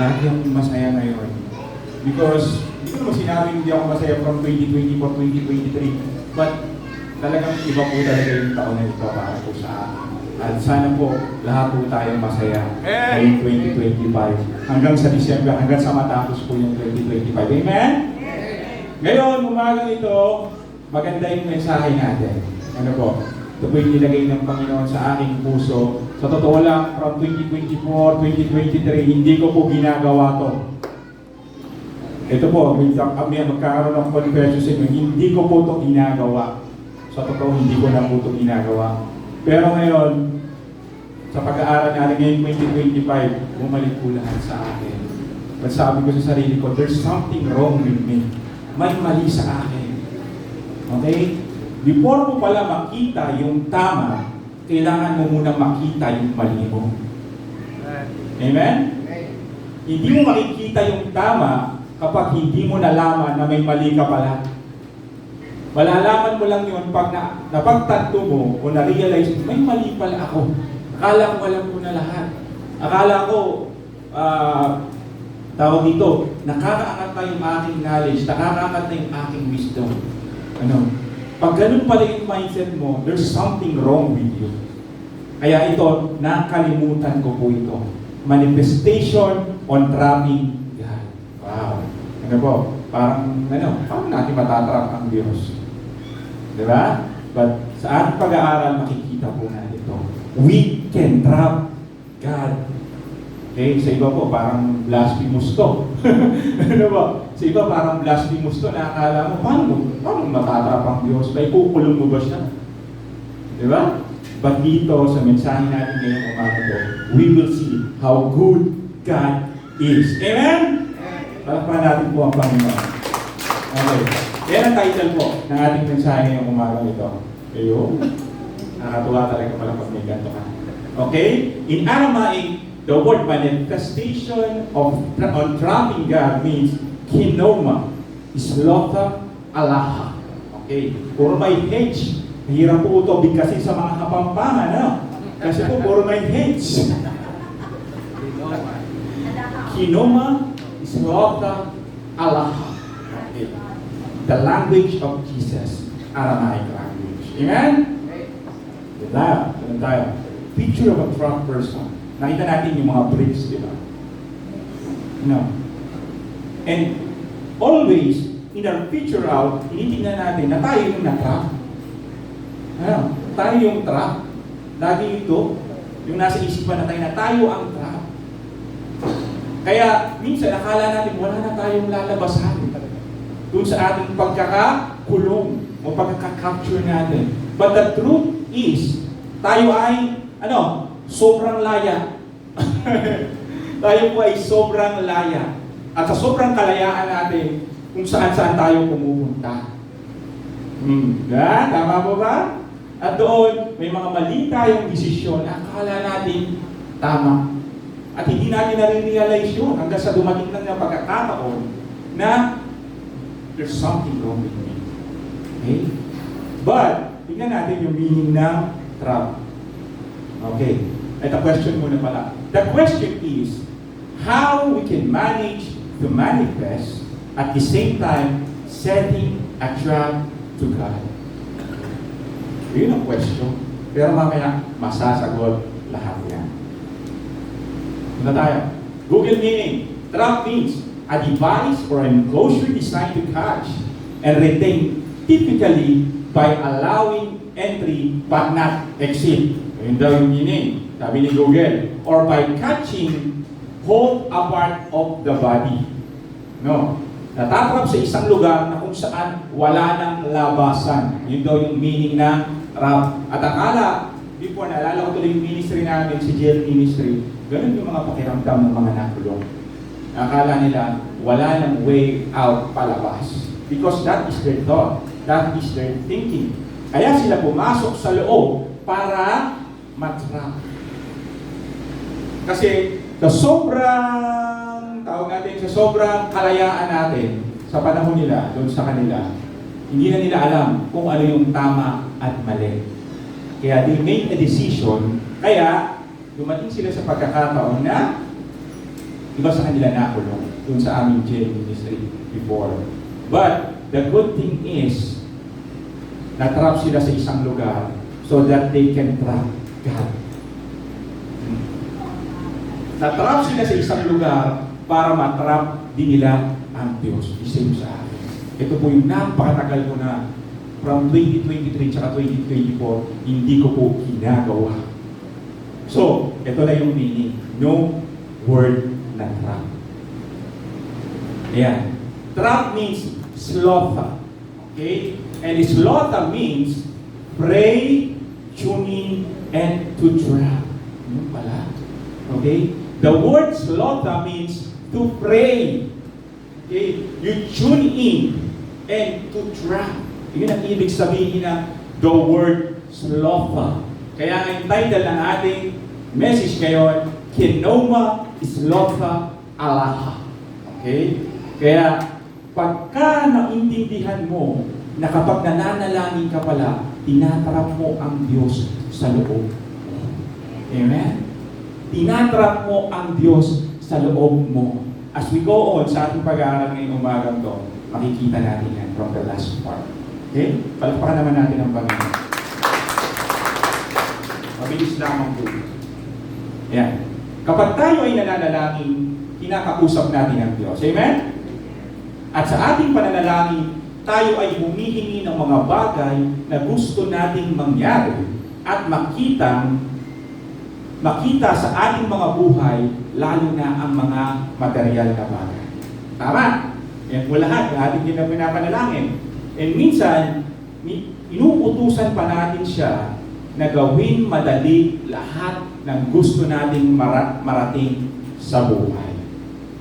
Lagi akong masaya ngayon. Because, hindi ko naman sinabi hindi ako masaya from 2024, 2023. But, talagang iba po talaga yung taon na ito para po sa akin. At sana po, lahat po tayong masaya ngayong 2025. Hanggang sa December, hanggang sa matapos po yung 2025. Amen? Ngayon, umagang ito, maganda yung mensahe natin. Ano po? Ito po yung nilagay ng Panginoon sa aking puso. Sa totoo lang, from 2024, 2023, hindi ko po ginagawa to. Ito po, magkakaroon ng confession sa inyo, hindi ko po ito ginagawa. Sa totoo, hindi ko na po ito ginagawa. Pero ngayon, sa pag-aaral natin ngayong 2025, bumalik po lahat sa akin. At sabi ko sa sarili ko, there's something wrong with me. May mali sa akin. Okay? Before mo pala makita yung tama, kailangan mo munang makita yung mali mo. Amen? Hindi mo makikita yung tama kapag hindi mo nalaman na may mali ka pala. Malalaman mo lang yun pag napagtanto mo o na-realize, may mali pala ako. Akala ko alam ko na lahat. Akala ko, tawag dito, nakakaangat na yung aking knowledge, nakakaangat na yung aking wisdom. Ano? Pag ganun pala yung mindset mo, there's something wrong with you. Kaya ito, nakalimutan ko po ito. Manifestation on trapping God. Wow. Ano po? Parang natin matatrap ang Diyos? Diba? But sa ating pag-aaral, makikita po natin ito. We can trap God. Okay? Sa iba po, parang blasphemous to. Ano ba? Sa iba, parang blasphemous to. Nakakala mo, paano matatrap ang Diyos? May kukulong mo ba siya? Diba? But dito, sa mensahe natin ngayong umaga po, we will see how good God is. Amen? Palakpakan natin po ang Panginoon. Okay. Yan ang title po ng ating mensahe ngayong umaga ito. Ayun. Nakatuwa talaga pala pag may ganito ka. Okay? In Aramaic, the word manifestation on trapping God means kinoma, islota, alaha. Okay? Puro may H. Mahirap po ito bigkasin sa mga Kapampangan. Ano? Kasi po puro may H. Kinoma, islota, alaha. Okay. The language of Jesus, Aramaic language. Amen? Ganun tayo. Picture of a drunk person. Nakita natin yung mga bricks, di ba? And always, in our picture out, tinitingnan natin na tayo yung na-trap. Tayo yung trap. Lagi ito, yung nasa isipan na tayo ang trap. Kaya, minsan, akala natin, wala na tayong lalabasan. Doon sa ating pagkakakulong o pagkaka-capture natin. But the truth is, tayo ay, sobrang laya. Tayo po ay sobrang laya. At sa sobrang kalayaan natin, kung saan-saan tayo pumupunta. Tama po ba? At doon, may mga mali tayong desisyon, akala natin tama. At hindi natin nare-realize yun hanggang sa dumating lang ng pagkakataon na there's something wrong with me. Okay? But, tingnan natin yung meaning ng trap. Okay. Ito question muna pala. The question is, how we can manage to manifest at the same time setting a trap to God? Yun ang question. Pero mamaya, masasagot lahat yan. Ano tayo? Google meaning. Trap means a device or an enclosure designed to catch and retain, typically by allowing entry but not exit. Yun daw yung meaning, sabi ni Google. Or by catching, hold a part of the body. No. Natatrap sa isang lugar na kung saan wala nang labasan. Yun daw yung meaning ng trap. At akala, before naalala ko tuloy yung ministry namin, si jail ministry, ganun yung mga pakiramdam ng mga nakulong. Akala nila, wala nang way out palabas. Because that is their thought. That is their thinking. Kaya sila pumasok sa loob para matrap. Kasi sa sobrang, tawag natin, sa sobrang kalayaan natin sa panahon nila, doon sa kanila, hindi na nila alam kung ano yung tama at mali. Kaya they made a decision, kaya dumating sila sa pagkakataon na Iba sa kanila nakulong dun sa aming jail ministry before. But the good thing is, natrap sila sa isang lugar so that they can trap God. Natrap sila sa isang lugar para matrap din nila ang Diyos. Isip sa akin. Ito po yung napakatagal ko na from 2023 tsaka 2024, hindi ko po ginagawa. So, ito na yung meaning. No word na trap. Ayan. Trap means sloth. Okay? And sloth means pray, tuning, and to trap. Yun pala. Okay? The word sloth means to pray. Okay? You tune in and to trap. Yun ang ibig sabihin ng the word sloth. Kaya ang title ng ating message ngayon, Kinoma Slotha Allah. Okay? Kaya, pagka naintindihan mo na kapag nananalangin ka pala, tinatrap mo ang Diyos sa loob. Amen? Tinatrap mo ang Diyos sa loob mo. As we go on sa ating pag-aaral ngayong umagang to, makikita natin yan from the last part. Okay? Palakpakan naman natin ang Panginoon. Mabilis lamang po. Yan. Kapag tayo ay nananalangin, kinakausap natin ang Diyos. Amen? At sa ating pananalangin, tayo ay humihingi ng mga bagay na gusto nating mangyari at makita sa ating mga buhay, lalo na ang mga material na bagay. Tama? Yan po lahat, yung ating pinapanalangin. And minsan, inuutusan pa natin siya na gawin madali lahat ng gusto nating marating sa buhay.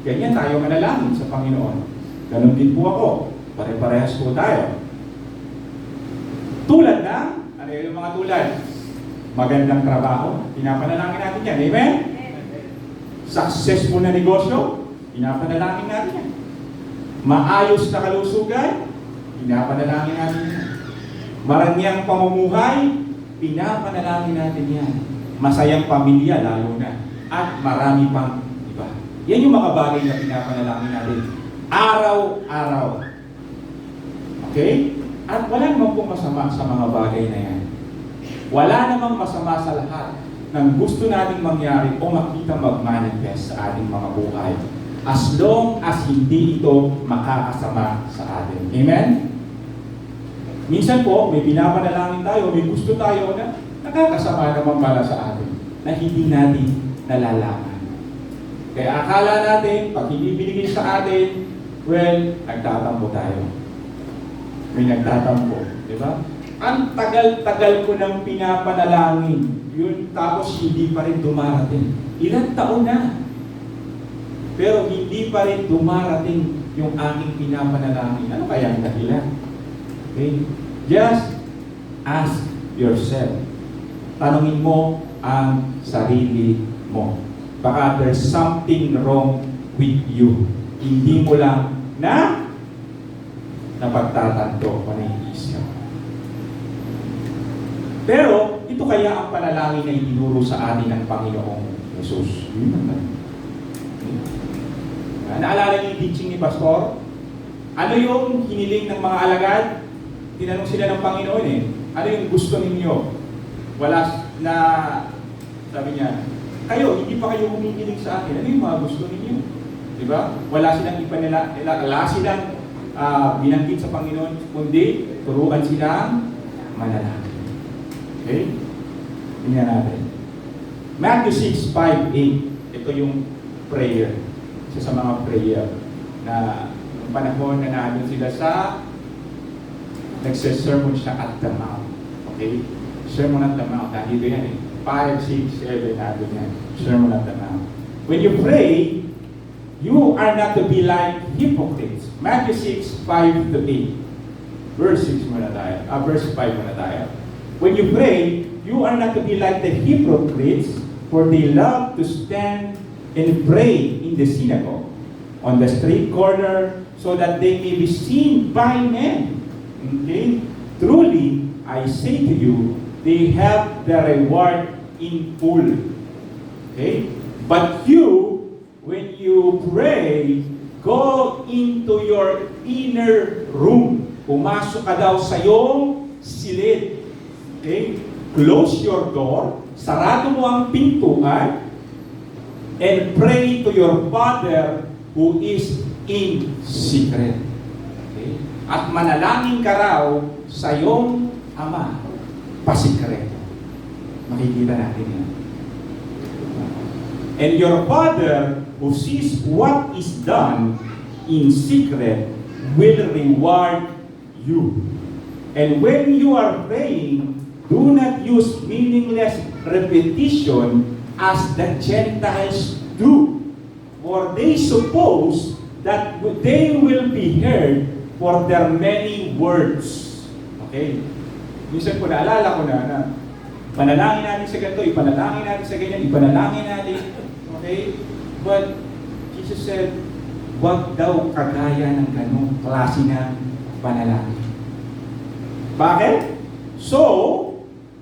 Ganyan tayo manalangin sa Panginoon. Ganon din po ako. Pare-parehas po tayo. Tulad na, ano yung mga tulad? Magandang trabaho, pinapanalangin natin yan. Amen? Successful na negosyo, pinapanalangin natin yan. Maayos na kalusugan, pinapanalangin natin yan. Maranyang pamumuhay, pinapanalangin natin yan. Masayang pamilya, lalo na. At marami pang iba. Yan yung mga bagay na pinapanalangin natin. Araw-araw. Okay? At wala namang pong masama sa mga bagay na yan. Wala namang masama sa lahat ng gusto nating mangyari o makita mag-manifest sa ating mga buhay. As long as hindi ito makakasama sa atin. Amen? Minsan po, may pinapanalangin tayo, may gusto tayo na nakakasama naman pala sa atin na hindi natin nalalaman. Kaya akala natin, pag hindi binigay sa atin, well, nagtatampo tayo. May nagtatampo, di ba? Ang tagal-tagal ko nang pinapanalangin, yun, tapos hindi pa rin dumarating. Ilang taon na. Pero hindi pa rin dumarating yung aking pinapanalangin. Ano kaya ang dahilan? Okay? Just ask yourself. Tanungin mo ang sarili mo. Baka there's something wrong with you. Hindi mo lang na napagtatanto o naiisip. Pero, ito kaya ang panalangin na itinuro sa atin ng Panginoong Jesus. Yun naman. Naalala niyo yung teaching ni Pastor? Ano yung hiniling ng mga alagad? Tinanong sila ng Panginoon ano yung gusto ninyo? Wala na, sabi niya, kayo, hindi pa kayo humihiling sa akin. Ano yung mga gusto ninyo? Diba? Wala silang wala silang binanggit sa Panginoon, kundi turuan silang manalangin. Okay? Tingnan natin. Matthew 6:5-8. Ito yung prayer. Isa sa mga prayer na noong panahon na nandun sila sa nagsisermon siya at the Mount. Okay? Sermon at the Mount. Nandito yan 5, 6, 7, nandun yan. Sermon at the Mount. When you pray, you are not to be like hypocrites. Matthew 6:5-8. Verse 6 muna tayo. Verse 5 muna tayo. When you pray, you are not to be like the hypocrites, for they love to stand and pray in the synagogue, on the street corner, so that they may be seen by men. Okay? Truly, I say to you, they have the reward in full. Okay? But you when you pray, go into your inner room. Pumasok ka daw sa iyong silid. Okay? Close your door, sarado mo ang pintuan, and pray to your Father who is in secret. Okay? At manalangin ka raw sa iyong Ama, pasikreto. Makikita natin yan. And your Father who sees what is done in secret will reward you. And when you are praying, do not use meaningless repetition as the Gentiles do, for they suppose that they will be heard for their many words. Okay? Minsan po naalala ko na panalangin natin sa ganito, ipanalangin natin sa ganyan, ipanalangin natin. Okay? But Jesus said, wag daw kagaya ng ganong klase ng panalangin. Bakit? So,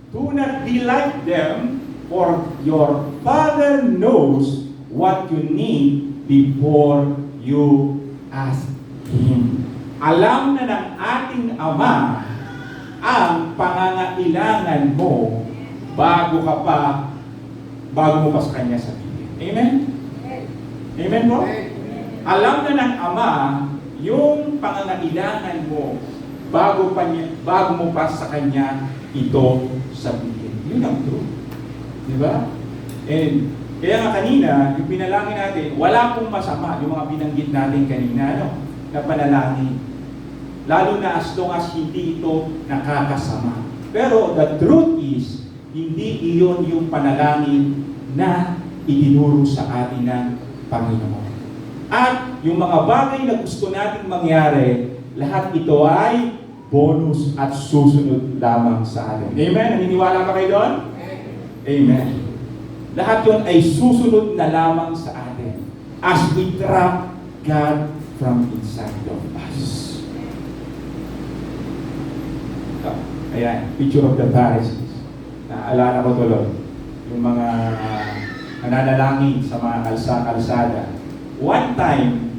do not be like them, for your Father knows what you need before you ask Him. Alam na ng ating Ama ang pangangailangan mo bago mo pa sa Kanya sabihin. Amen? Amen po? Alam na ng Ama yung pangangailangan mo bago mo pa sa Kanya ito sabihin. Yun ang truth. Di ba? And kaya nga kanina, yung pinalangin natin, wala pong masama yung mga binanggit natin kanina, na panalangin. Lalo na as long as hindi ito nakakasama. Pero the truth is, hindi iyon yung panalangin na itinuro sa atin ng Panginoon. At yung mga bagay na gusto nating mangyari, lahat ito ay bonus at susunod lamang sa atin. Amen? Naniniwala ba kayo doon? Amen. Lahat yun ay susunod na lamang sa atin as we trap God from inside of us. Ayan, picture of the Pharisees. Naalala ko tuloy yung mga nananalangin sa mga kalsada. One time,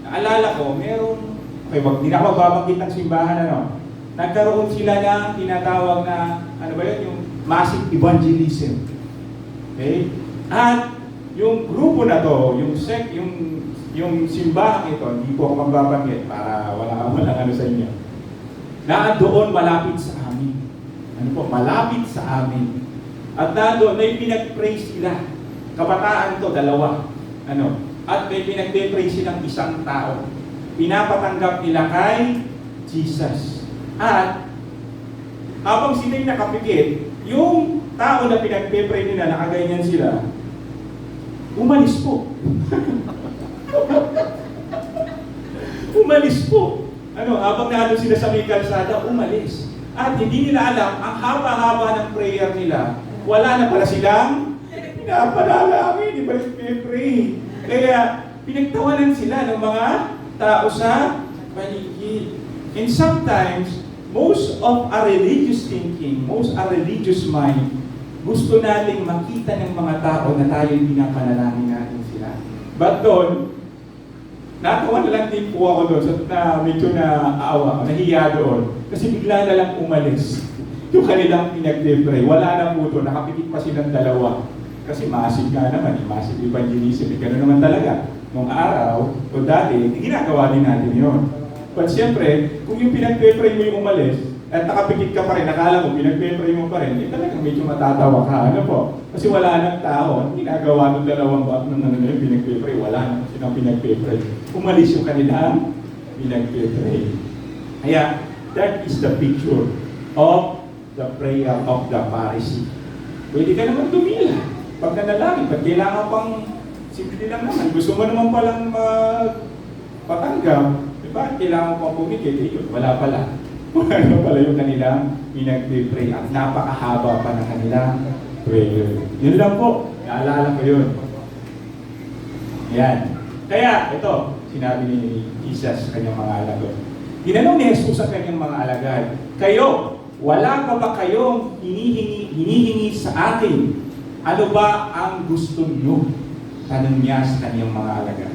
naalala ko, di na ako babanggit ng simbahan, nagkaroon sila ng tinatawag na, yung massive evangelism. Okay? At yung grupo na to, yung simbahan ito, hindi po ako magbabanggit para walang sa inyo. Doon malapit sa amin. Malapit sa amin. At doon, may pinag-pray sila. Kabataan to, 2. At may pinag-pray silang isang tao. Pinapatanggap nila kay Jesus. At habang sila'y nakapikit, yung tao na pinag-pray nila, nakaganyan sila, umalis po. Umalis po. Habang naano sila sa may kalsada, umalis. At hindi nila alam, ang haba-haba ng prayer nila, wala na pala silang pinapanalangin, di ba pray. Kaya pinagtawanan sila ng mga tao sa paligid. And sometimes, most of our religious thinking, most our religious mind, gusto nating makita ng mga tao na tayo'y pinapanalangin natin sila. But doon, natawa na lang din po ako doon na medyo naawa, nahiya doon. Kasi bigla na lang umalis yung kanilang pinag-pray. Wala na po doon, nakapikit pa silang 2. Kasi massive nga naman, massive evangelism. Gano'n naman talaga. Nung araw, o dati, ginagawa din natin yun. But siyempre, kung yung pinag-pray mo yung umalis, at nakapikit ka pa rin, nakala mo, pinag-pray mo pa rin, talagang medyo matatawa ka. Kasi wala nang tao. Ginagawa ng 2 yung pinag-pray, wala nang silang pinag-pray. Umalis yung kanilang pinag-pray. Kaya, that is the picture of the prayer of the Pharisee. Pwede ka naman tumila. Pag nanalangin, pag kailangan pang simple lang naman. Gusto mo naman palang patanggap, diba? Kailangan pang pumikit, wala pala. Wala pala yung kanilang pinag-pray at napakahaba pa ng kanilang prayer. Yun lang po. Naalala ko yun. Yan. Kaya, ito, sinabi ni Jesus sa kanyang mga alagad. Tinanong ni Jesus sa kanyang mga alagad, kayo, wala pa ba kayong hinihingi sa akin? Ano ba ang gusto nyo? Tanong niya sa kanyang mga alagad.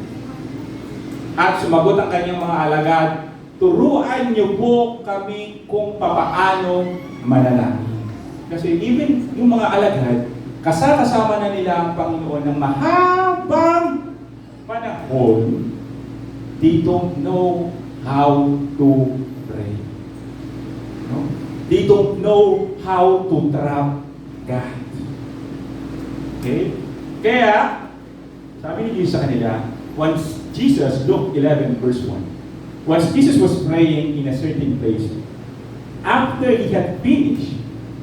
At sumagot ang kanyang mga alagad, turuan niyo po kami kung papaano manalangin. Kasi even yung mga alagad, kasama na nila ang Panginoon ng mahabang panahon, they don't know how to pray. No? They don't know how to trust God. Okay? Kaya, sabi ni Jesus sa kanila, once Jesus, Luke 11 verse 1, once Jesus was praying in a certain place, after he had finished,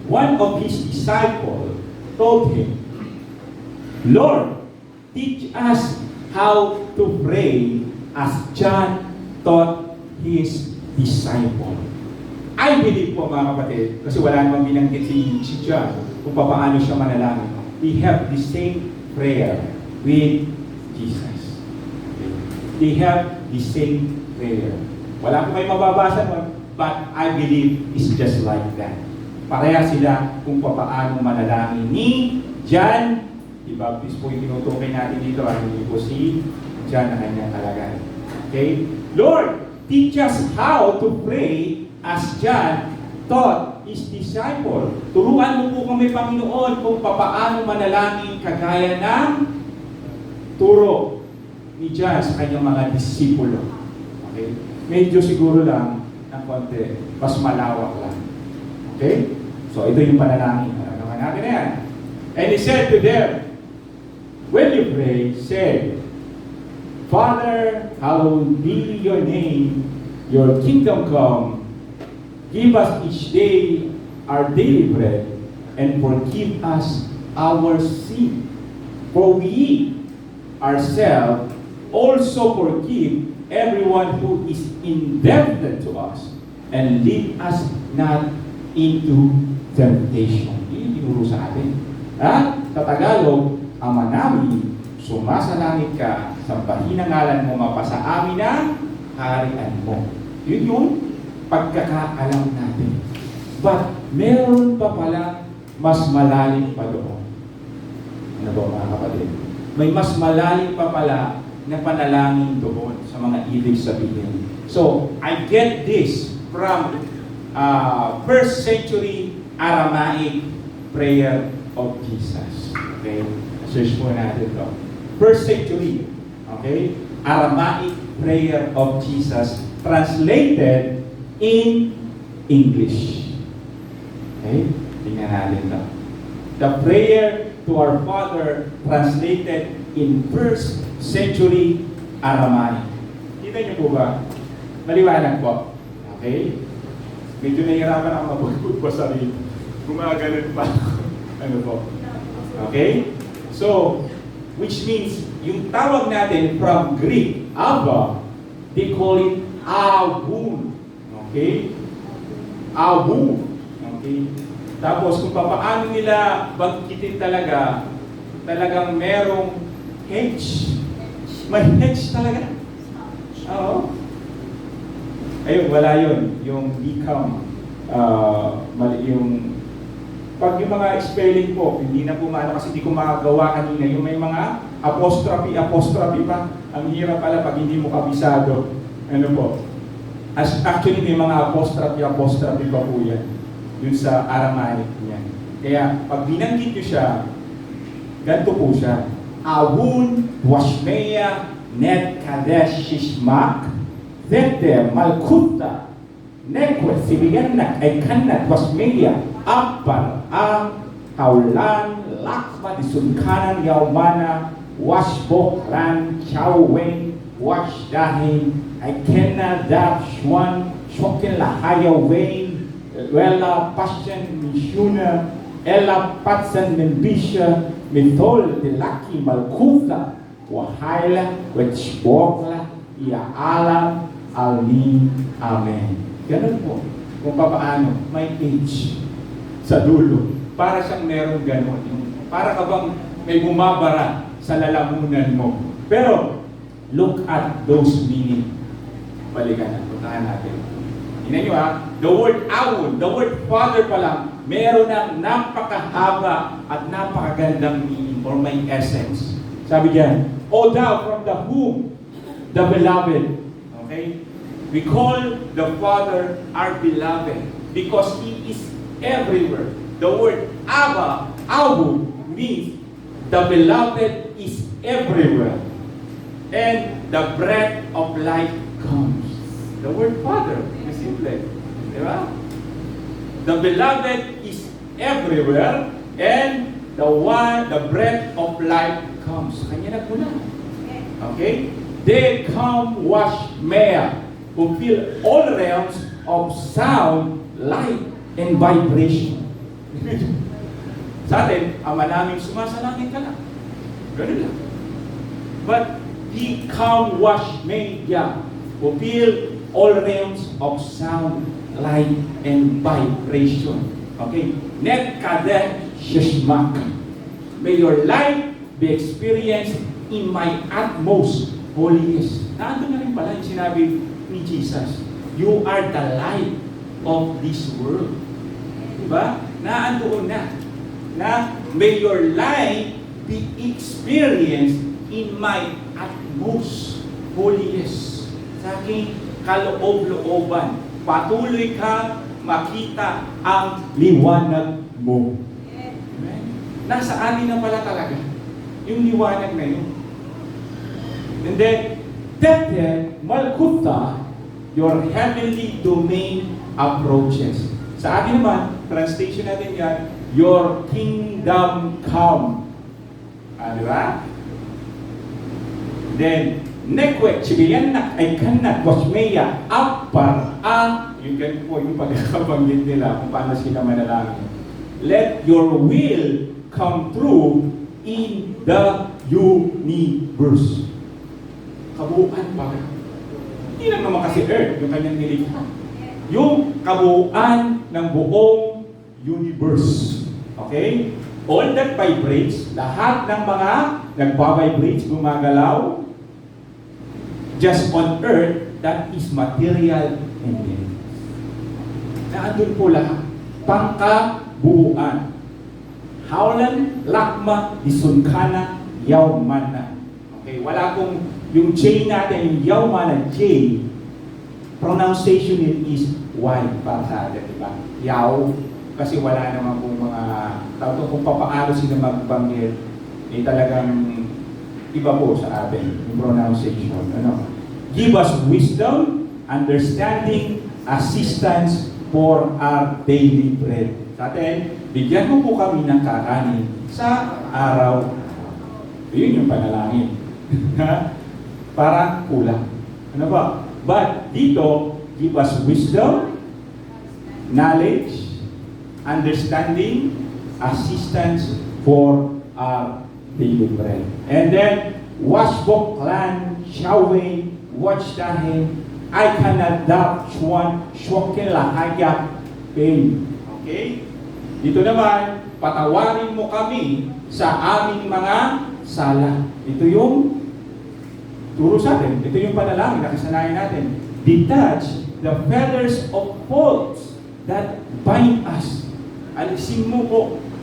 one of his disciples told him, Lord, teach us how to pray as John taught his disciple. I believe po mga kapatid, kasi wala namang binanggit si John kung paano siya manalangin. We have the same prayer with Jesus. They have the same prayer. Wala po may mababasa nun, but I believe it's just like that. Pareha sila kung paano manalangin ni John. Diba? Please po yung tinutukoy natin dito, hindi po si John na kanyang kalagay. Okay? Lord, teach us how to pray as John taught his disciple. Turuan mo po kami, Panginoon, kung paano manalangin kagaya ng turo ni John sa kanyang mga disipulo. Okay? Medyo siguro lang ng konti, mas malawak lang. Okay? So, ito yung panalangin. Ano natin na yan? And he said to them, when you pray, say, Father, hallowed be your name, your kingdom come, give us each day our daily bread, and forgive us our sin. For we ourselves also forgive everyone who is indebted to us, and lead us not into temptation. Yun tinuro sa atin. At sa Tagalog, Ama namin, sumasalangit ka, sambahin ang ngalan mo, mapasa amin ang harian mo. Yun yung pagkakaalam natin. But meron pa pala mas malalim pa doon. Ano ba mga kapatid? May mas malalim pa pala na panalangin doon sa mga ibig sabihin. So, I get this from first century Aramaic prayer of Jesus. Okay? Search po natin ito. First century, okay? Aramaic prayer of Jesus translated in English. Okay? Tingnan natin ito. The prayer to our Father translated in first century Aramaic. Kita niyo po ba? Maliwanag po. Okay? Medyo nahihirapan ako mabugbog pa sarili. Gumagalan pa. Ano po? Okay? So, which means, yung tawag natin from Greek, Abba, they call it Abun. Okay? Abun. Okay? Tapos, kung paano nila bangkitin talagang merong H. May H talaga. Oo. Ayun, wala yun. Yung become, mali yung pag yung mga spelling po, hindi na po maano kasi hindi ko makagawa kanina. Yung may mga apostrophe pa. Ang hirap pala pag hindi mo kabisado. Ano po? Actually, may mga apostrophe pa po yan. Yun sa Aramaic niya. Kaya, pag binanggit nyo siya, ganito po siya. Awun, Washmeya, Net Kadesh Shishmak, Zete, Malkuta, Nekwet, Sibiyanak, Ekanat, Washmeya, Apar, Ang, Kaulan, Lakma, Disunkanan, Yaumana, Washbok, Ran, Chaweng, Washdahin, Aikena, Dab, Shwan, Shokin, Lahaya, Wayne, Wela, Passion, Mishuna, Ella, Patsan, Membisha, Mithol, Dilaki, Malkuta, Wahaila, Wechbokla, Iaala, Almin, Amen. Ganun po. Kung paano, may age sa dulo. Para siyang merong ganun. Para ka bang may bumabara sa lalamunan mo. Pero, look at those meaning. Balikan na. Puntahan natin. Tingnan nyo ha. The word awon, the word father pa lang, meron ng napakahaba at napakagandang meaning or may essence. Sabi diyan, O thou from the whom the beloved. Okay? We call the Father our beloved because He is everywhere. The word Abba, Abu, means the beloved is everywhere. And the breath of life comes. The word Father, is simple. Diba? The beloved is everywhere and the breath of life comes. Kanya na po na. Okay? They come wash mea, who fill all realms of sound, light, and vibration. Sa atin, ama namin sumasalangit ka lang. Ganun lang. But He come wash media, who fill all realms of sound, light, and vibration. Okay? Net kadeh shishmak. May your life be experienced in my utmost holiness. Nandun na rin pala yung sinabi ni Jesus. You are the light of this world. Diba? Naandoon na. Na may your life be experienced in my utmost holiness. Sa aking kaloob-looban. Patuloy ka makita ang liwanag mo. Amen? Nasa amin na pala talaga yung liwanag na yun. And then, Tete Malkuta, your heavenly domain approaches. Sa atin naman, translation natin yan, your kingdom come. Di ba? Then, Nekwek, Chibiyanak, ay kanak, Wasmeya, Apar, yung ganun po yung pagkakabanggit nila kung paano sila manalangin. Let your will come true in the universe. Kabuuan pa. Hindi lang naman kasi earth, yung kanyang nilikha. Yung kabuuan ng buong universe. Okay? All that vibrates, lahat ng mga nagbabibrates, gumagalaw, just on earth, that is material entity. Naandun po lahat. Pangkabuuan. Howlan, lakma, disunkana, yawmana. Okay, wala kong, yung J natin, yung yawmana, J, pronunciation it is Y para sa atin, diba? Yaw, kasi wala naman pong mga, tawag kung papaano sila magbanggit, eh talagang iba po sa atin, yung pronunciation. Ano? Give us wisdom, understanding, assistance for our daily bread. Sa atin, bigyan mo po kami ng kakanin sa araw. Yun yung panalangin. Para kulang. Ano ba? But dito, give us wisdom, knowledge, understanding, assistance for our daily bread. And then, washbok lan, shaway, watch dahin, I cannot doubt chuan, shwakela hayap pain. Okay? Dito naman, patawarin mo kami sa aming mga sala. Ito yung turo sa atin. Ito yung panalangin na kasanayan natin. Detach the feathers of faults that bind us. Alisin mo po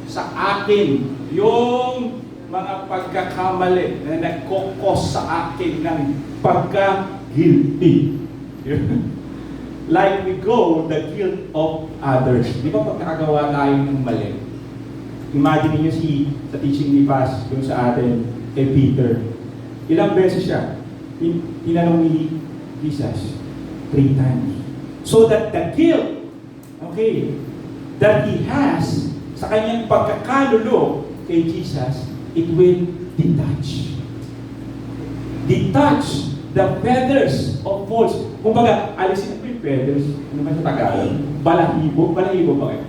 sa akin yung mga pagkakamali na nagkokos sa akin ng pagka-guilty. Like we go the guilt of others. Di ba pag nakagawa tayo ng mali? Imagine niyo sa teaching ni Paz, yung sa atin, kay Peter. Ilang beses siya? Tinanong ni Jesus? 3 times. So that the guilt, okay, that he has sa kanyang pagkakalulo kay Jesus, it will detach. Detach the feathers of faults. Kumbaga, alisin mo yung feathers. Ano ba sa Tagalog? Balahibo. Balahibo ba kayo?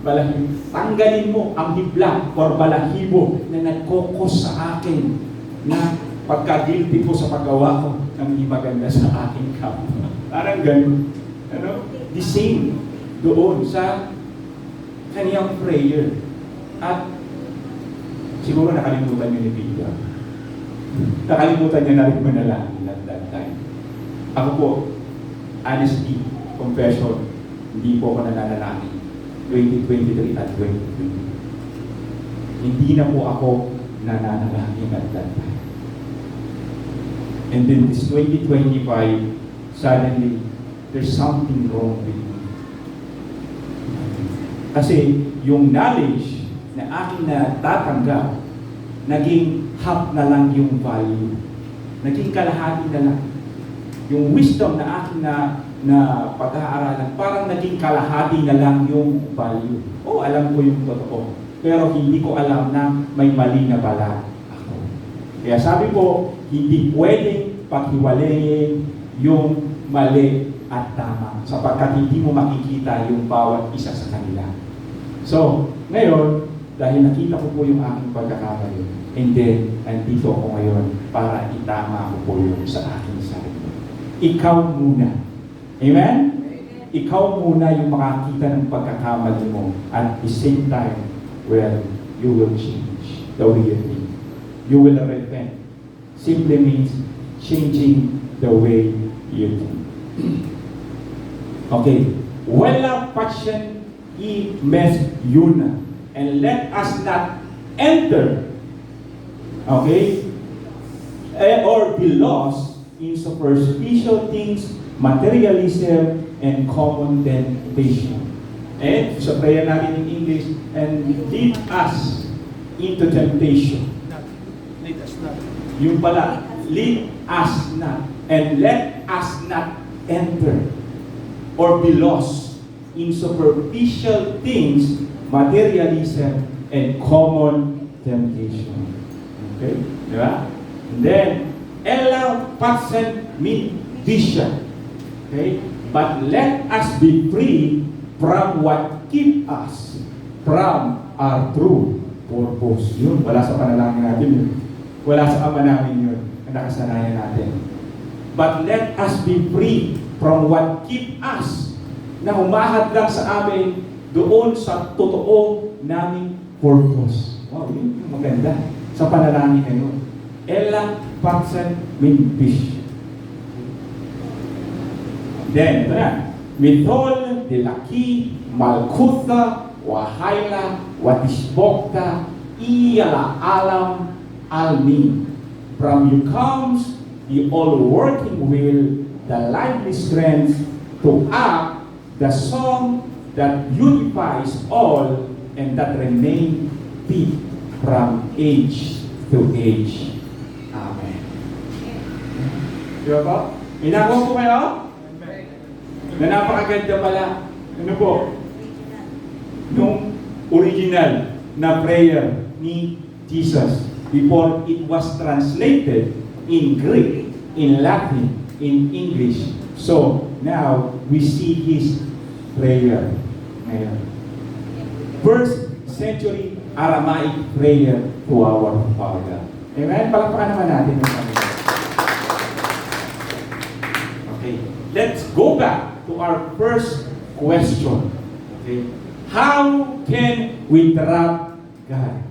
Balahibo. Tanggalin mo ang hibla or balahibo na nagkokos sa akin na pagka-guilty po sa paggawa ko ng hindi maganda sa aking kapwa. Parang ganun. Ano? The same doon sa kaniyang prayer. At siguro nakalimutan niyo ni Peter. Nakalimutan niya na rin manalangin at that time. Ako po, honestly, confession, hindi po ako nananalangin. 2023 at 2020. Hindi na po ako nananalangin at that time. And then this 2025, suddenly, there's something wrong with me. Kasi yung knowledge na aking natatanggap, naging half na lang yung value. Naging kalahati na lang. Yung wisdom na aking na pag-aaralan, parang naging kalahati na lang yung value. Oh, alam ko yung totoo. Pero hindi ko alam na may mali na pala ako. Kaya sabi ko, hindi pwedeng paghiwalayin yung mali at tama sapagkat hindi mo makikita yung bawat isa sa kanila. So, ngayon, dahil nakita ko po yung aking pagkakamali, and then, nandito ako ngayon para itama ko po yung sa aking sarili. Ikaw muna. Amen? Ikaw muna yung makakita ng pagkakamali mo at the same time, well, you will change the way you think. You will repent. Simply means changing the way you think. Okay. Wala passion i-mes yun, and let us not enter, okay, or be lost in superficial things, materialism, and common temptation. And so prayer natin in English, and lead us into temptation. Lead us not. Yung pala, lead us not, and let us not enter or be lost in superficial things, materialism, and common temptation. Okay? Diba? And then, ella patsen min vision. Okay? But let us be free from what keep us from our true purpose. Yun, wala sa panalangin natin yun. Wala sa ama namin yun, ang nakasanayan natin. But let us be free from what keep us na humahad lang sa amin doon sa totoo naming purpose. Wow, yun yung maganda sa panalangin na yun. Ella patsen min vision. Then, ito na. Mithol, Dilaki, Malkutha, Wahaila, Watisbokta, Iyala Alam, Almin. From you comes the all-working will, the lively strength to act, the song that unifies all and that remain deep from age to age. Amen. Diba po? Inakuha po kayo? Na napakaganda pala. Ano po? Nung original na prayer ni Jesus before it was translated in Greek, in Latin, in English. So, now, we see his prayer. Ngayon. First century Aramaic prayer to our Father. Amen? Palakpakan naman natin yung Panginoon. Okay. Let's go back to our first question. Okay. How can we trap God?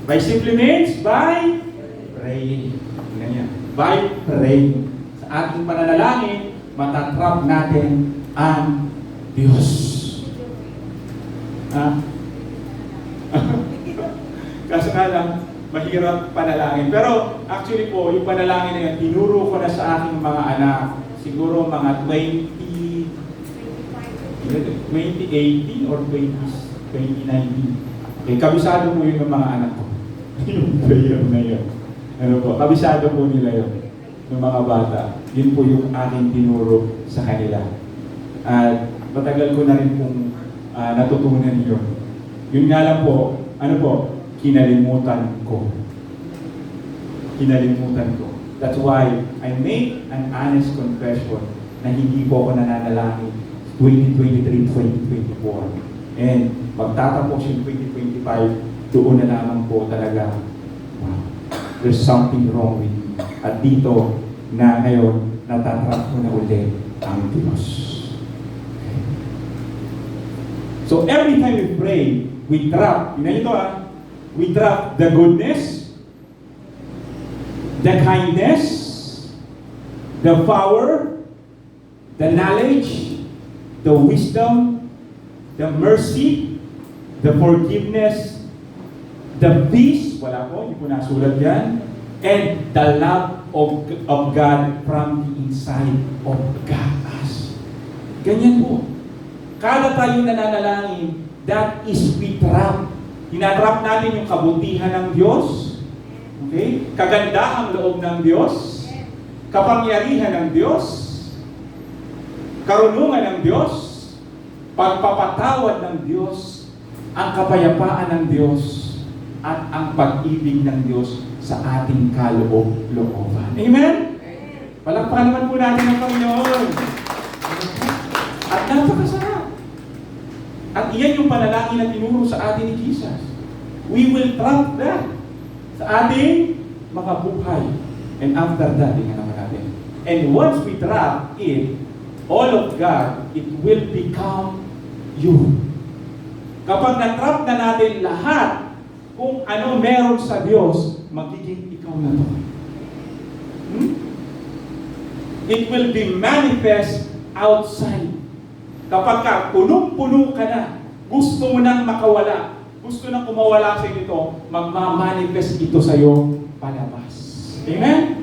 By simply means by praying. Ganyan. By praying. Sa ating pananalangin, matatrap natin ang Diyos. Kaso nga lang, mahirap panalangin. Pero actually po, yung panalangin na yan, tinuro ko na sa aking mga anak. Siguro mga 2018 or 2019. Okay, kabisado po yun ng mga anak ko. Yung prayer na yun. Ano po, kabisado po nila yun. Ng mga bata. Yun po yung aking tinuro sa kanila. At matagal ko na rin pong natutunan yun. Yun nga lang po, ano po, kinalimutan ko. Kinalimutan ko. That's why I made an honest confession na hindi po ako nananalangin 2023-2024. And magtatapos yung 2025, doon na naman po talaga, wow, there's something wrong with me. At dito na ngayon, natatrap ko na ulit ang Diyos. Okay. So every time we pray, we trap, yun na ito we trap the goodness, the kindness, the power, the knowledge, the wisdom, the mercy, the forgiveness, the peace, peace, wala po, hindi po nasulat yan. And the love of God from the inside of us. Ganyan po. Kada tayo nananalangin, that is we trap. Hinatrap natin yung kabutihan ng Diyos. Okay? Kagandahang loob ng Diyos. Kapangyarihan ng Diyos. Karunungan ng Diyos. Pagpapatawad ng Diyos. Ang kapayapaan ng Diyos. At ang pag-ibig ng Diyos sa ating kaloob-looban. Amen? Palakpakan naman po natin ang Panginoon. At napakasarap. At iyan yung panalangin na tinuro sa atin ni Jesus. We will trust that sa ating mga buhay. And after that, tingnan naman natin. And once we trust it, all of God, it will become you. Kapag na-trap na natin lahat kung ano meron sa Diyos, magiging ikaw na to. It will be manifest outside. Kapag ka, punong-puno ka na, gusto mo nang makawala, gusto nang kumawala sa ito, magmamanifest ito sa iyo palabas. Amen?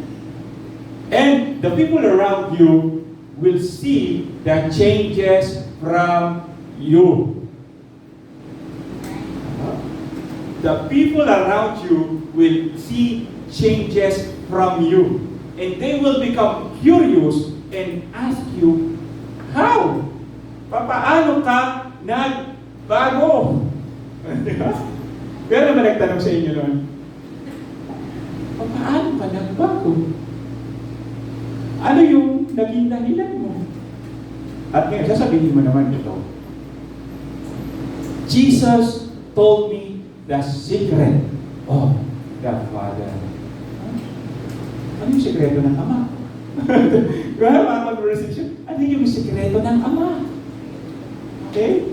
And the people around you will see the changes from you. The people around you will see changes from you. And they will become curious and ask you, how? Paano ka nagbago? Pero naman nagtanong sa inyo noon, paano ka nagbago? Ano yung naging dahilan mo? At ngayon, sasabihin mo naman ito. Jesus told me the secret of the Father. Ano yung sekreto ng Ama? Ano yung sekreto ng Ama? Okay?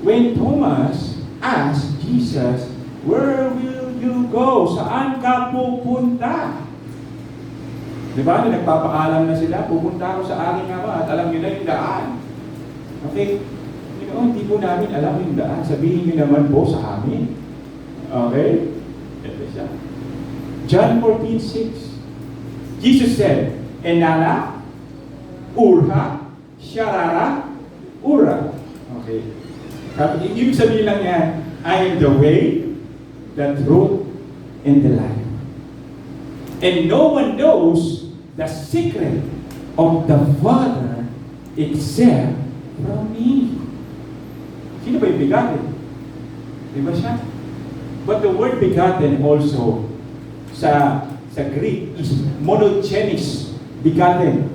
When Thomas asked Jesus, where will you go? Saan ka pupunta? Diba? Nagpapaalam na sila, pupunta ako sa aking Ama at alam nyo na yung daan. Okay? Hindi po namin alam yung daan. Sabihin nyo naman po sa amin. Okay? Ito siya. John 14:6. Jesus said, Enana, Urha, Sharara, Ura. Okay. Ibig sabihin lang yan, I am the way, the truth, and the life. And no one knows the secret of the Father except from me. Sino ba yung begotten? Diba siya? But the word begotten also sa Greek is monogenes, begotten.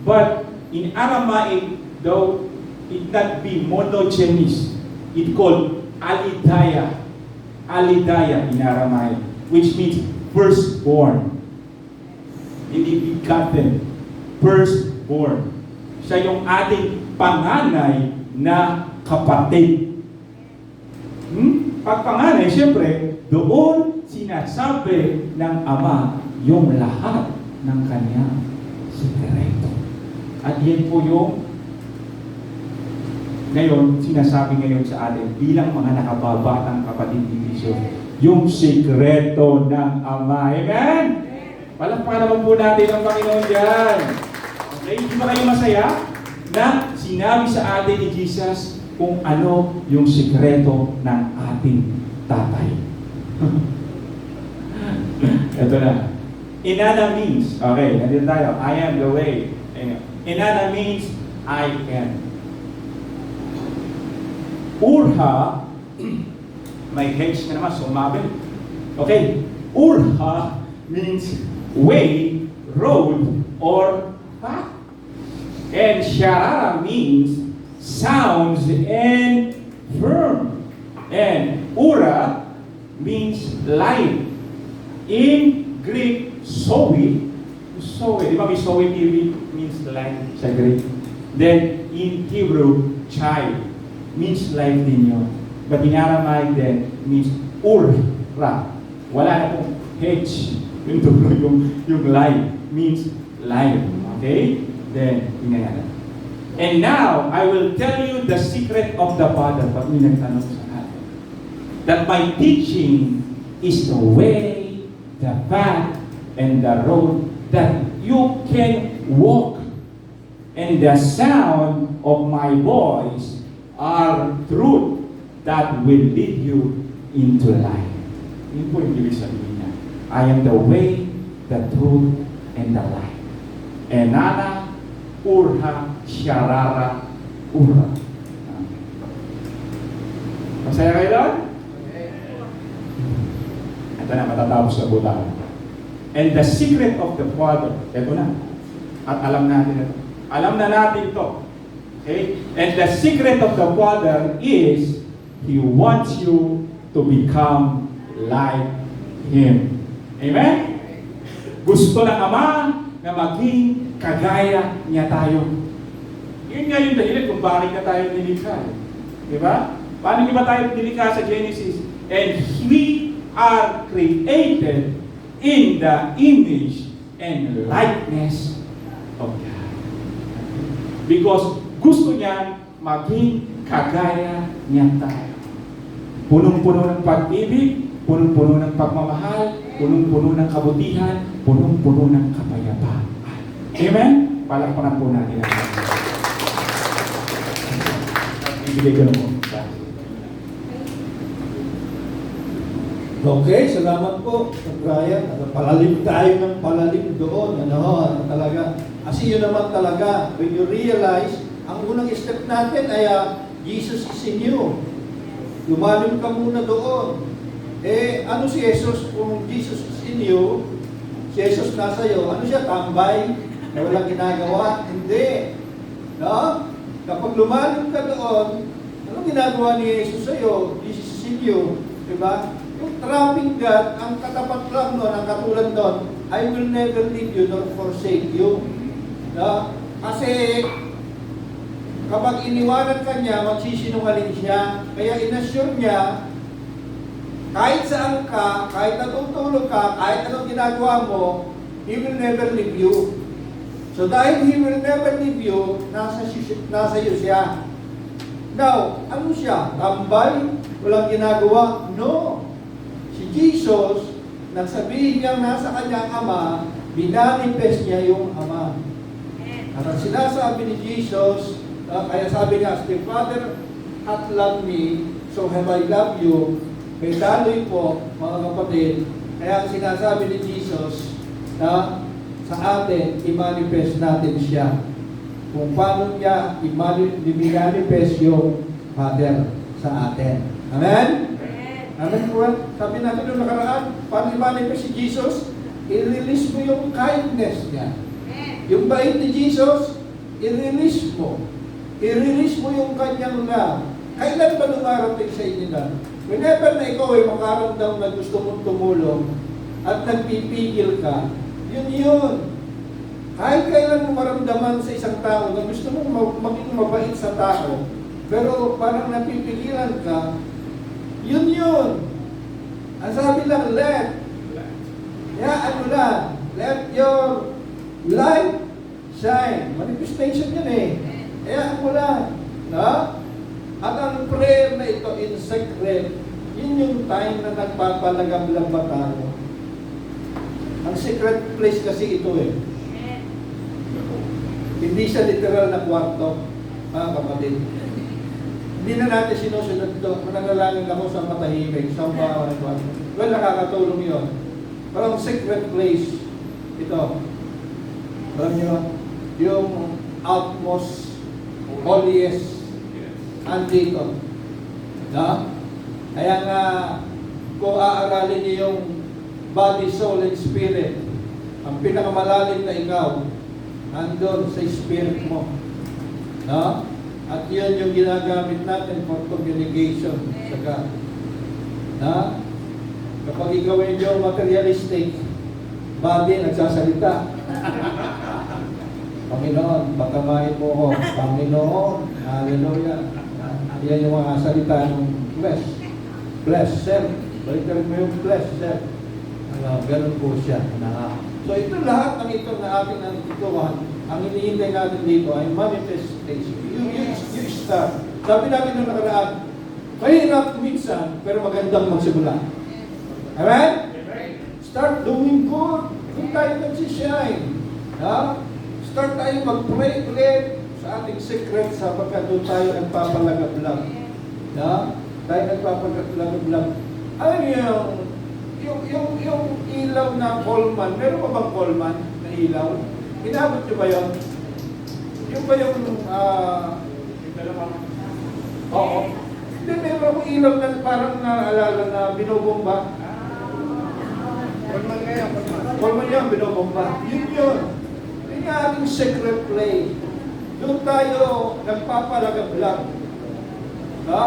But in Aramaic, though it not be monogenes, it called alidaya. Alidaya in Aramaic, which means firstborn. Hindi begotten, firstborn. Siya yung ating panganay na kapatid. Pag panganay, siyempre, doon sinasabi ng Ama yung lahat ng kanyang sikreto. At yan po yung ngayon, sinasabi ngayon sa atin bilang mga nakababatang kapatid ni Kristo, yung sikreto ng Ama. Amen? Palakpakan naman po natin ang Panginoon dyan. Okay? Hindi ba kayo masaya na sinabi sa atin ni Jesus kung ano yung sikreto ng ating tatay? Ito na. Inana means, okay, nandito tayo, I am the way. Inana means, I am. Urha, may H na naman, sumabi. Okay, Urha means way, road, or path. And Sharara means sounds and firm. And Ura means life. In Greek, sowi. Sowi, di ba may sowi TV means life sa Greek. Then, in Hebrew, child means life din yun. But in Aramaic then, means Ura. Wala na pong H. Yung tulo, yung life means life. Okay? Then, tingnan natin. And now, I will tell you the secret of the Father. Pag may nagtanong sa atin. That my teaching is the way, the path, and the road that you can walk. And the sound of my voice are truth that will lead you into life. Yun po yung ibig sabihin niya. I am the way, the truth, and the life. Enana, urha, syarara, urha. Masaya kayo doon? Ito na, matatapos na po tayo. And the secret of the Father, ito na. At alam natin ito. Alam na natin ito. Okay? And the secret of the Father is He wants you to become like Him. Amen? Gusto ng Ama na maging kagaya niya tayo. Yun nga yung dahilan kung bakit na tayo nilikha. Di ba? Paano ba tayo nilikha sa Genesis? And we are created in the image and likeness of God. Because gusto niya maging kagaya niya tayo. Punong-puno ng pag-ibig, punong-puno ng pagmamahal, punong-puno ng kabutihan, punong-puno ng kapayapaan. Amen? Palakpakan po natin ang ibigay ko na po. Okay, salamat po, Sir Brian. Palalim tayo ng palalim doon. Talaga. Kasi yun naman talaga, when you realize, ang unang step natin ay Jesus is in you. Lumalim ka muna doon. Ano si Jesus kung Jesus is in you? Si Jesus nasa iyo, ano siya, tambay? Na walang ginagawa? Hindi. No? Kapag lumalim ka doon, anong ginagawa ni Jesus sa iyo? Jesus is in you. Diba? Yung trapping God, ang katapat lang nun, ang katulad nun, I will never leave you nor forsake you. No? Kasi, kapag iniwanan ka niya, magsisinungaling siya. Kaya inassure niya, kahit saan ka, kahit natutulog ka, kahit anong ginagawa mo, He will never leave you. So dahil He will never leave you, nasa iyo siya. Now, ano siya? Tambay? Walang ginagawa? No. Si Jesus, nagsabihin niyang nasa kanyang Ama, binanifest niya yung Ama. At ang sinasabi ni Jesus, kaya sabi niya, the Father hath loved me, so have I loved you. May daloy po, mga kapatid, kaya ang sinasabi ni Jesus, sa atin, i-manifest natin siya. Kung paano niya i-manifest yung Father sa atin. Amen? Amen po. Sabi natin nung nakaraan, paano i-manifest si Jesus? I-release mo yung kindness niya. Yung bait ni Jesus, i-release mo. I-release mo yung kanyang love. Kailan ba lumarating sa inyo na? Whenever na ikaw ay makaramdam na gusto mong tumulong at nagpipigil ka, yun. Kahit kailan mo maramdaman sa isang tao na gusto mong maging mabait sa tao, pero parang napipigilan ka, yun. Ang sabi lang, let your light shine. Manifestation yan eh. Kaya mo lang. No? At ang prayer na ito in secret, yun yung time na nagpapalagam-lam ba tayo. Ang secret place kasi ito eh. Hindi siya literal na kwarto, mga kapatid. Hindi na natin sinusunod ito. Mananalangin ako sa matahimik, sa bawat kwarto. Well, nakakatulong yun. Parang secret place ito. Alam nyo, yung outmost, holiest, andito. No? Kaya nga, kung aaralin niyo yung body, soul, and spirit, ang pinakamalalim na ikaw, andun sa spirit mo. No? At yun yung ginagamit natin for communication sa God. No? Kapag ikaw ay yung materialistic, body nagsasalita. Panginoon, pagkamain mo ko. Panginoon, hallelujah. Yan yung mga salita ng flesh. Flesh, sir. Balikan mo yung flesh, sir. Ganun po siya. So ito lahat ng ito na ating natutuhan, ang hinihintay natin dito ay manifestation. You start. Sabi natin nung nakaraan, mahirap minsan, pero magandang magsimula. Amen? Start doing good. Doon tayo nagsishine. Ha? Start tayo mag-pray ulit sa ating secret sapagkat doon tayo nagpapalagablag. Ha? Tayo nagpapalagablag. Ano yung ilaw na Coleman, meron pa bang Coleman na ilaw? Inabot nyo ba yun? Yung ba yung, oo. Hindi, meron akong ilaw na parang naalala na binubomba. Coleman ngayon, Coleman. Coleman yun, binubomba. Yun yun. Yun yung ating secret place. Doon tayo nagpapalagablag. Ha?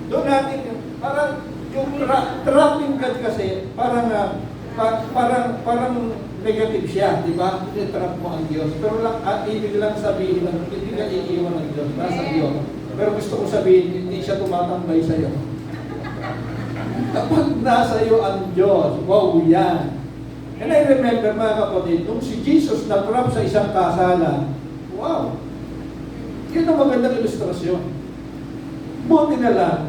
Doon natin, parang yung trapping God kasi, parang negative siya, di ba? Trap mo ang Diyos. Pero ibig lang sabihin, hindi ka iiwan ng Diyos, nasa iyo. Pero gusto ko sabihin, hindi siya tumatambay sa iyo. Kapag nasa iyo ang Diyos, wow, yan. And I remember mga kapatid, nung si Jesus na-trap sa isang kasalan, wow, yun ang magandang ilustrasyon. Buti na lang,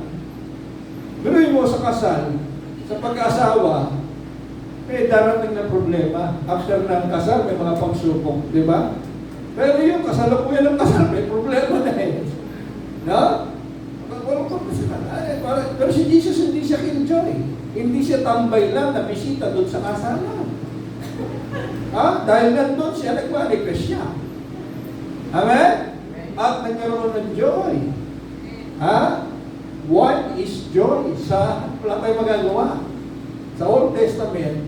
biruin mo sa kasal, sa pag-asawa, may darating na problema. After ng kasal, may mga pagsupong, di ba? Pero yung kasalukuyan ng kasal, may problema na eh. No? Pero si Jesus hindi siya enjoy. Hindi siya tambay lang na bisita doon sa kasalan. Ha? Dahil nandun siya, nagmanifest siya. Amen? At nagkaroon ng joy. Ha? What is joy? Wala tayo magagawa. Sa Old Testament,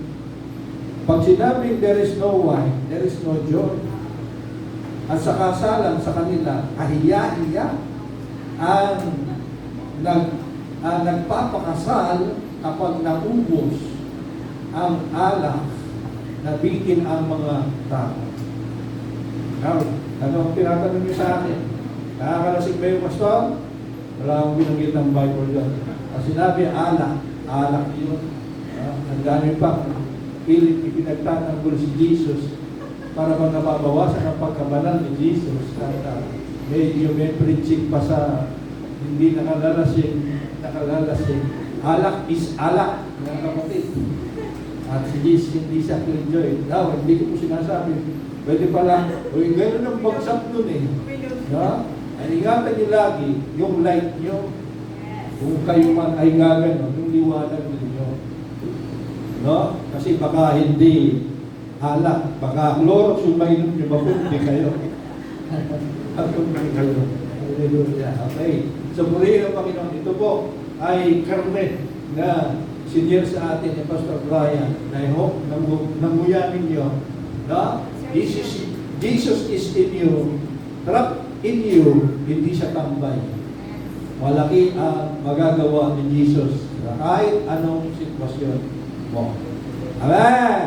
pag sinabing there is no wine, there is no joy. At sa kasalan sa kanila, kahiya-hiya ang nagpapakasal kapag naubos ang alak na bitin ang mga tao. Now, ano ang tinatanong niyo sa akin? Nakakalasig ba yung pastor? Wala akong binanggit ng Bible doon. Kasi sinabi, alak yun. Ang dami pa, pilit ipinagtatanggol si Jesus para bang nababawasan ang pagkabanal ni Jesus. Medyo may preaching pa sa hindi nakalalasing. Alak is alak, mga kapatid. At si Jesus hindi siya enjoy. Now, hindi ko po sinasabi. Pwede pala, gano'n ang bagsak nun eh. No? Ay, ingatan niyo lagi yung light niyo. Kung kayo man ay gagano, yung liwanag ninyo. No? Kasi baka hindi alak, baka Clorox yung mainom nyo, mapunti kayo. At kung kayo. Hallelujah. Okay. So, muli ng Panginoon, ito po ay karne na senior sa atin ni Pastor Brian. Na I hope nanguyamin nyo. No? Jesus is in you. Trap in you, hindi siya tambay. Malaki ang magagawa ni Jesus kahit anong sitwasyon mo. Amen!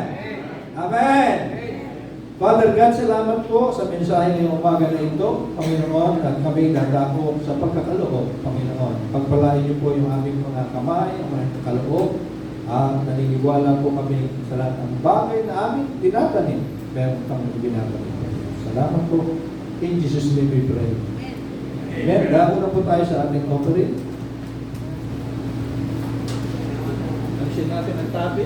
Amen! Father God, salamat po sa mensahe ng umaga na ito, Panginoon, at kami dadako sa pagkakaloob, Panginoon. Pagpalain niyo po yung aming mga kamay, ang mga kaloob, at naniniwala po kami sa lahat ng bagay na aming tinatanim, meron kami ginagawa. Salamat po. In Jesus' name we pray. Amen. Dako na po tayo sa ating offering. Nagsin natin ang tabi.